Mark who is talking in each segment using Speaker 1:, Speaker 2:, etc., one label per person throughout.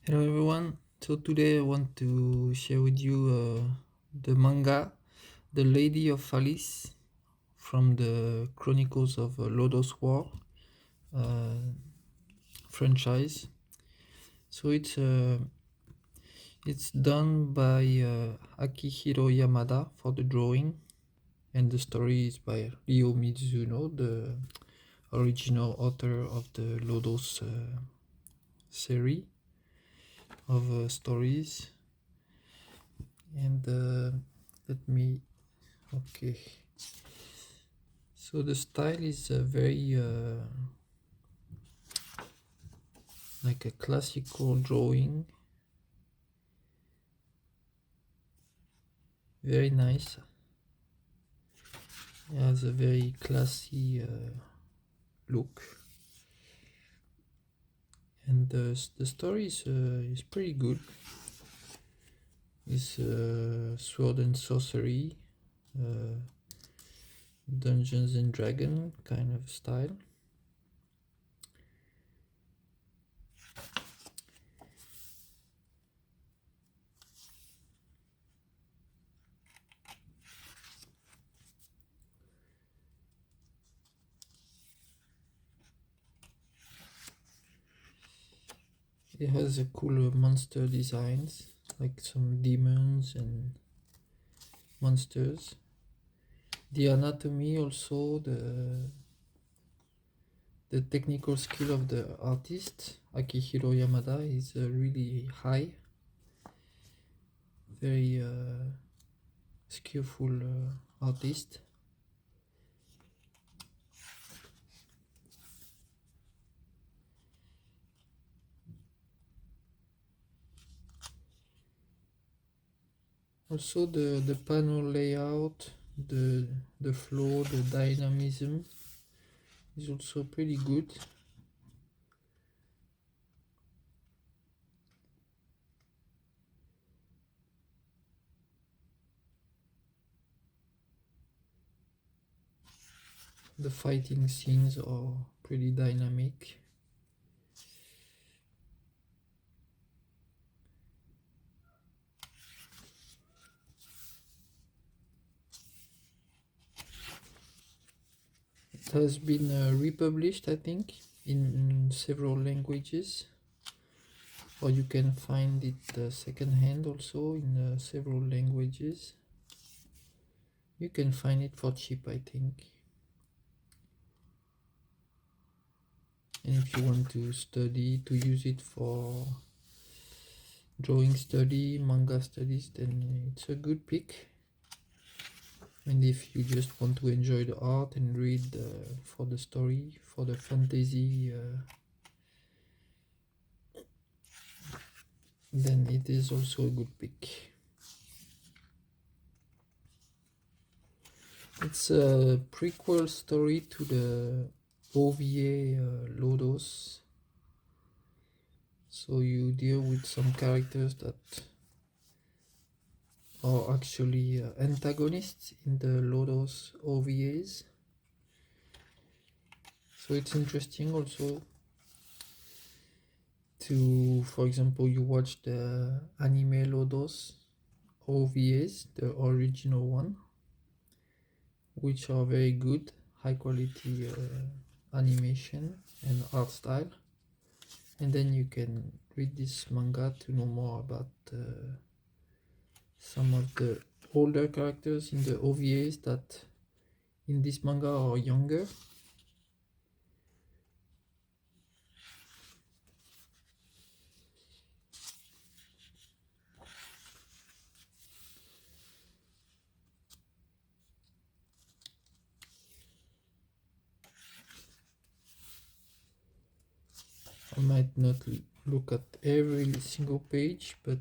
Speaker 1: Hello everyone. So today I want to share with you the manga The Lady of Pharis from the Chronicles of Lodoss War uh, franchise. So it's done by Akihiro Yamada for the drawing, and the story is by Ryo Mizuno, the original author of the Lodoss serie of stories. And let me okay. So the style is very like a classical drawing, very nice. It has a very classy look, and the story is pretty good. It's sword and sorcery, uh, Dungeons and Dragon kind of style. It has a cool monster designs, like some demons and monsters. The anatomy also, the technical skill of the artist Akihiro Yamada is really high, very skillful artist. Also the panel layout, the flow, the dynamism is also pretty good. The fighting scenes are pretty dynamic. It has been republished, I think, in several languages, or you can find it second hand also in several languages. You can find it for cheap, I think. And if you want to study, to use it for drawing study, manga studies, then it's a good pick. And if you just want to enjoy the art and read for the story, for the fantasy, then it is also a good pick. It's a prequel story to the OVA Lodoss. So you deal with some characters that are actually antagonists in the Lodoss OVAs. So it's interesting also to, for example, you watch the anime Lodoss OVAs, the original one, which are very good, high quality animation and art style. And then you can read this manga to know more about some of the older characters in the OVAs that in this manga are younger. I might not look at every single page, but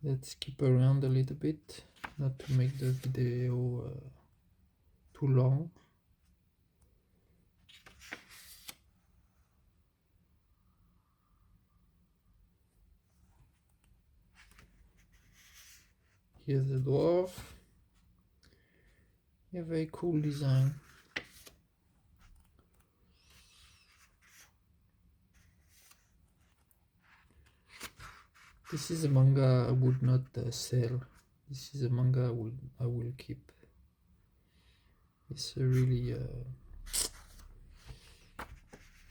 Speaker 1: let's skip around a little bit, not to make the video too long. Here's the dwarf. Yeah, very cool design. This is a manga I would not sell. This is a manga I will keep. It's a really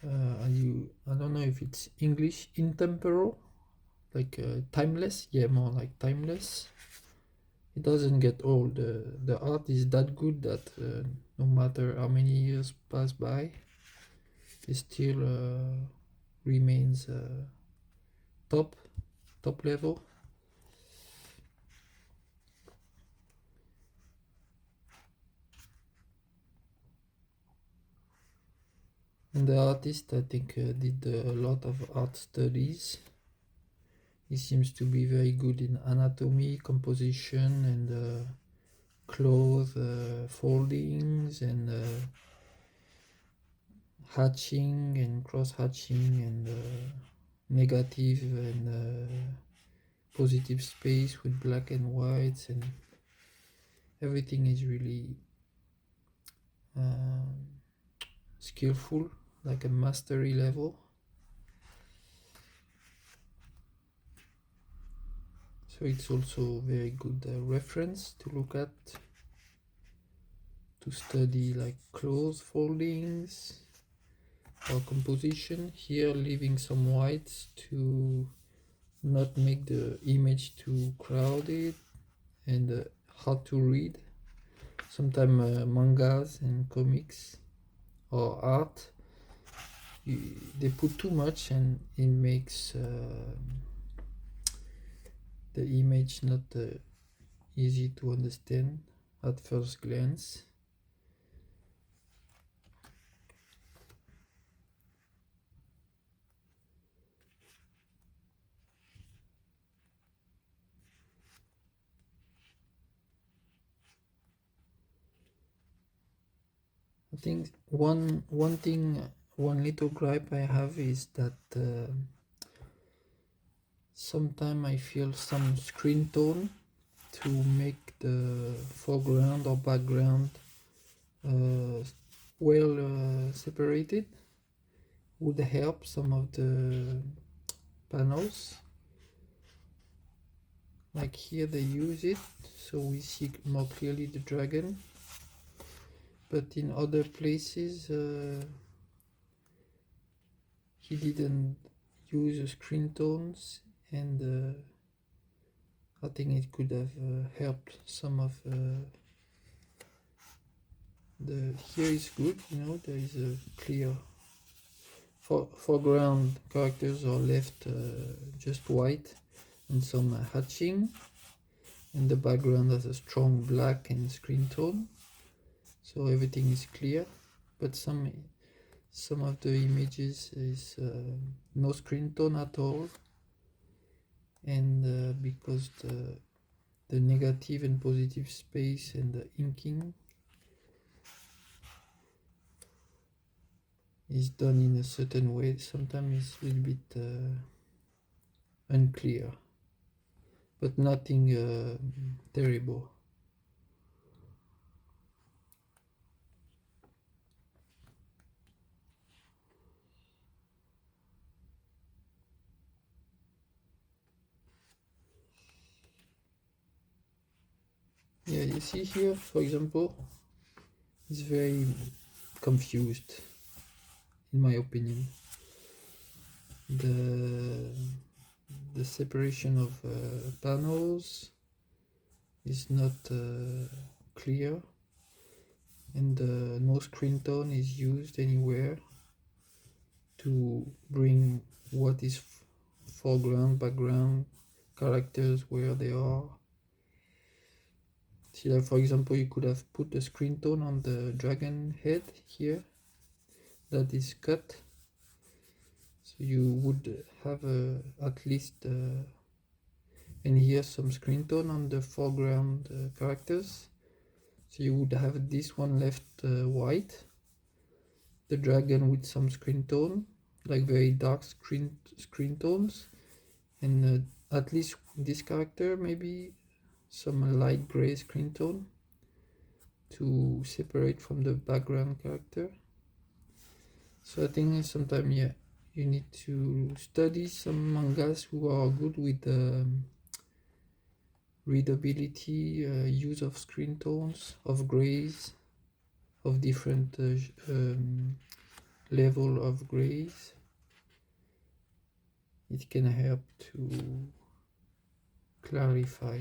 Speaker 1: I don't know if it's English, intemporal, like timeless. Yeah, more like timeless. It doesn't get old. The art is that good that no matter how many years pass by, it still remains top level. And the artist, I think, did a lot of art studies. He seems to be very good in anatomy, composition, and cloth foldings, and hatching and cross hatching, and negative and positive space with black and whites, and everything is really skillful, like a mastery level. So it's also very good reference to look at, to study like clothes foldings or composition. Here leaving some whites to not make the image too crowded and hard to read. Sometimes mangas and comics or art, they put too much and it makes the image not easy to understand at first glance. I think one little gripe I have is that sometimes I feel some screen tone to make the foreground or background well separated would help some of the panels. Like here they use it so we see more clearly the dragon, but in other places he didn't use screen tones, and I think it could have helped some of the here is good, there is a clear foreground characters are left just white and some hatching, and the background has a strong black and screen tone, so everything is clear. But some of the images is no screen tone at all, and because the negative and positive space and the inking is done in a certain way, sometimes it's a little bit unclear, but nothing terrible. Yeah, you see here, for example, it's very confused, in my opinion. The separation of panels is not clear, and no screen tone is used anywhere to bring what is foreground, background, characters where they are. See, like for example, you could have put the screen tone on the dragon head here that is cut, so you would have at least and here some screen tone on the foreground characters, so you would have this one left white, the dragon with some screen tone, like very dark screen tones, and at least this character maybe some light gray screen tone to separate from the background character. So I think sometimes, yeah, You need to study some mangas who are good with readability, use of screen tones, of grays, of different level of grays. It can help to clarify.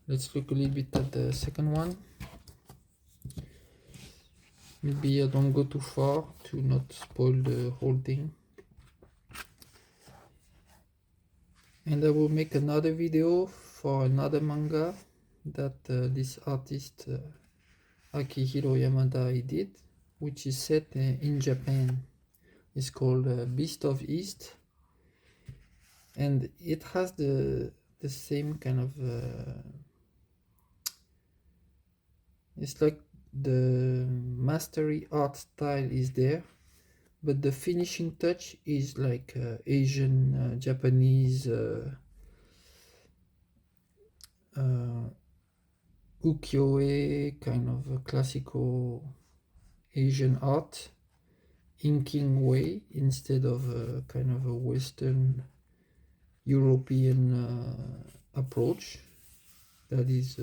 Speaker 1: Let's look a little bit at the second one. Maybe I don't go too far to not spoil the whole thing. And I will make another video for another manga that this artist Akihiro Yamada did, which is set in Japan. It's called Beast of East, and it has the same kind of it's like the mastery art style is there, but the finishing touch is like Asian, Japanese, ukiyo-e kind of a classical Asian art inking way instead of a kind of a Western European approach that is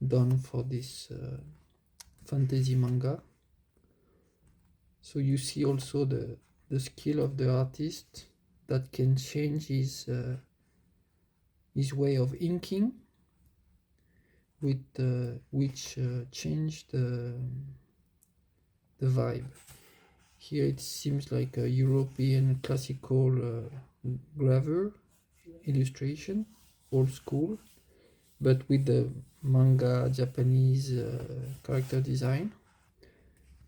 Speaker 1: done for this fantasy manga. So you see also the skill of the artist that can change his way of inking, with which change the vibe. Here it seems like a European classical graver illustration, old school, but with the manga Japanese character design.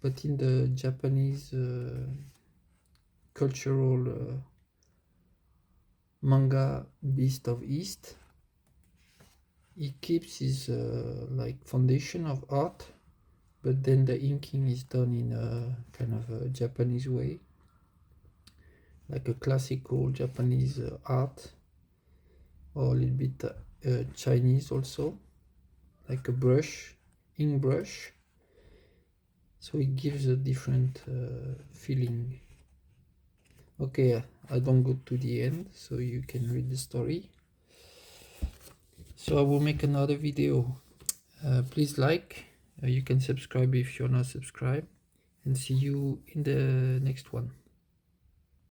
Speaker 1: But in the Japanese cultural manga Beast of East, he keeps his like foundation of art, but then the inking is done in a kind of a Japanese way, like a classical Japanese art, or a little bit Chinese also, like a brush, ink brush. So it gives a different feeling. Okay, I don't go to the end, so you can read the story. So I will make another video. Please like, you can subscribe if you're not subscribed, and see you in the next one.